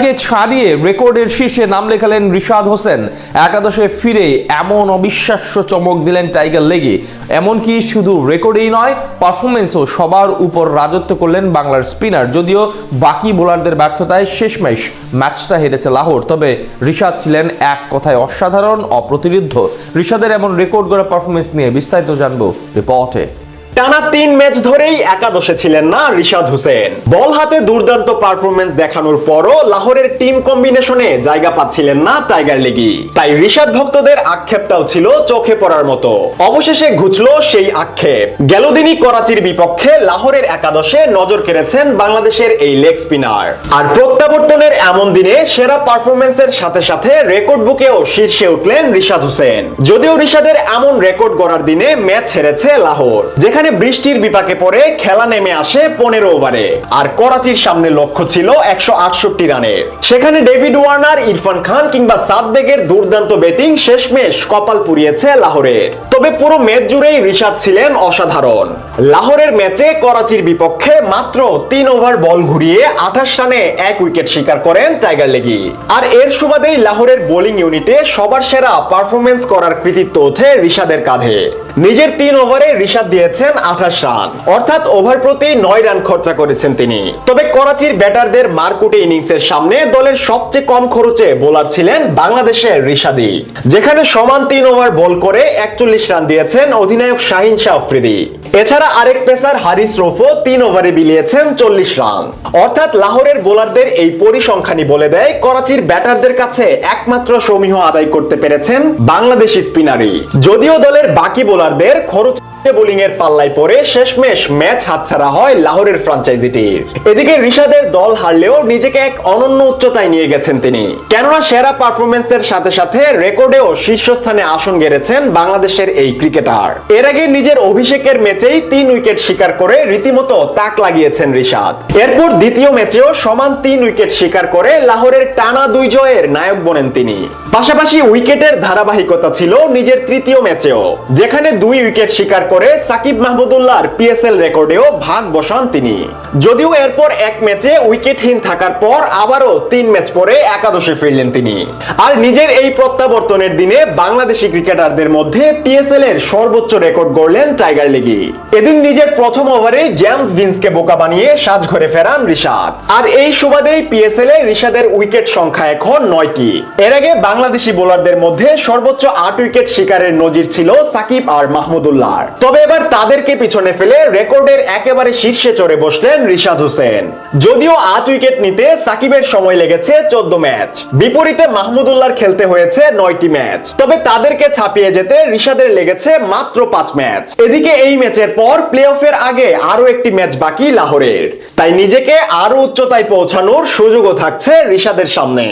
তাকে ছাড়িয়ে রেকর্ডের শীর্ষে নাম লেখালেন রিশাদ হোসেন। একাদশে ফিরে এমন অবিশ্বাস্য চমক দিলেন টাইগার লেগে। এমনকি শুধু রেকর্ডেই নয়, পারফরমেন্সও সবার উপর রাজত্ব করলেন বাংলার স্পিনার। যদিও বাকি বোলারদের ব্যর্থতায় শেষমেশ ম্যাচটা হেরেছে লাহোর, তবে রিশাদ ছিলেন এক কথায় অসাধারণ, অপ্রতিরোধ্য। রিশাদের এমন রেকর্ড গড়া পারফরমেন্স নিয়ে বিস্তারিত জানবো রিপোর্টে। টানা 3 ম্যাচ ধরেই একাদশে ছিলেন না রিশাদ হোসেন। বল হাতে দুর্দান্ত পারফরমেন্স দেখানোর পরও লাহোরের টিম কম্বিনেশনে জায়গা পাচ্ছিলেন না টাইগার লিগি। তাই রিশাদ ভক্তদের আক্ষেপটাও ছিল চোখে পড়ার মতো। অবশেষে ঘুচলো সেই আক্ষেপ। গেল দিনই করাচির বিপক্ষে লাহোরের একাদশে নজর কেড়েছেন বাংলাদেশের এই লেগ স্পিনার। আর প্রত্যাবর্তনের এমন দিনে সেরা পারফরমেন্সের সাথে সাথে রেকর্ড বুকেও শীর্ষে উঠলেন রিশাদ হোসেন। যদিও রিশাদের এমন রেকর্ড গড়ার দিনে ম্যাচ হেরেছে লাহোর, যেখানে বৃষ্টির বিপাকে পড়ে খেলা নেমে আসে 15 ওভারে। আর করাচির সামনে লক্ষ্য ছিল 168 রানের। সেখানে ডেভিড ওয়ার্নার, ইরফান খান কিংবা সাদ বেগের দুর্দান্ত ব্যাটিং শেষমেশ কপাল পুড়িয়েছে লাহোরের। তবে পুরো ম্যাচ জুড়েই রিশাদ ছিলেন অসাধারণ। লাহোরের ম্যাচে করাচির বিপক্ষে মাত্র 3 ওভার বল ঘুরিয়ে 28 রানে 1 উইকেট শিকার করেন টাইগার লেগি। আর এর সুবাদেই লাহোরের বোলিং ইউনিটে সবার সেরা পারফরমেন্স করার কৃতিত্ব ওঠে রিশাদের কাঁধে। নিজের 3 ওভারে রিশাদ দিয়েছেন 28 রান, অর্থাৎ ওভার প্রতি 9 রান খরচা করেছেন তিনি। তবে করাচির ব্যাটারদের মারকুটে ইনিংসের সামনে দলের সবচেয়ে কম খরচে বোলার ছিলেন বাংলাদেশের রিশাদই, যেখানে সমান 3 ওভার বল করে 41 রান দিয়েছেন অধিনায়ক শাহিন শাহ আফ্রিদি। এছাড়া আরেক পেসার হারিস রৌফও 3 ওভারে বিলিয়েছেন 40 রান। অর্থাৎ লাহোরের বোলারদের এই পরিসংখ্যানই বলে দেয় করাচির ব্যাটারদের কাছে একমাত্র সমীহ আদায় করতে পেরেছেন বাংলাদেশি স্পিনারই। যদিও দলের বাকি বোলারদের খরচ বোলিং এর পাল্লায় পড়ে শেষমেশ ম্যাচ হাতছাড়া হয় লাহোরের ফ্র্যাঞ্চাইজিটির। এদিকে রিশাদের দল হারলেও নিজেকে এক অনন্য উচ্চতায় নিয়ে গেছেন তিনি, কেননা সেরা পারফরমেন্সের সাথে সাথে রেকর্ডেও শীর্ষস্থানে আসন গেড়েছেন বাংলাদেশের এই ক্রিকেটার। এর আগে নিজের অভিষেকের ম্যাচেই 3 উইকেট শিকার করে রীতিমতো তাক লাগিয়েছেন রিশাদ। এরপর দ্বিতীয় ম্যাচেও সমান 3 উইকেট শিকার করে লাহোরের টানা 2 জয়ের নায়ক বনেন তিনি। পাশাপাশি উইকেটের ধারাবাহিকতা ছিল নিজের তৃতীয় ম্যাচেও, যেখানে 2 উইকেট শিকার করে সাকিব মাহমুদুল্লাহর পিএসএল রেকর্ডেও ভাগ বসান তিনি। যদিও এরপর এক ম্যাচে উইকেটহীন থাকার পর আবারও 3 ম্যাচ পরে একাদশে ফিরলেন তিনি। আর নিজের এই প্রত্যাবর্তনের দিনে বাংলাদেশি ক্রিকেটারদের মধ্যে পিএসএল এর সর্বোচ্চ রেকর্ড গড়লেন টাইগার লিগি। এদিন নিজের প্রথম ওভারে জেমস ভিন্সকে বোকা বানিয়ে সাজঘরে ফেরান রিশাদ। আর এই সুবাদেই পিএসএল এ রিশাদের উইকেট সংখ্যা এখন 9টি। এর আগে বাংলাদেশি বোলারদের মধ্যে সর্বোচ্চ 8 উইকেট শিকারের নজির ছিল সাকিব আর মাহমুদুল্লাহর। তবে এবার তাদেরকে পিছনে ফেলে রেকর্ডের একেবারে শীর্ষে চড়ে বসলেন রিশাদ হোসেন। যদিও 8 উইকেট নিতে সাকিবের সময় লেগেছে 14 ম্যাচ, বিপরীতে মাহমুদুল্লাহর খেলতে হয়েছে 9টি ম্যাচ। তবে তাদেরকে ছাপিয়ে যেতে রিশাদের লেগেছে মাত্র 5 ম্যাচ। এদিকে এই ম্যাচের পর প্লে অফের আগে আরো একটি ম্যাচ বাকি লাহোরের, তাই নিজেকে আরো উচ্চতায় পৌঁছানোর সুযোগও থাকছে রিশাদের সামনে।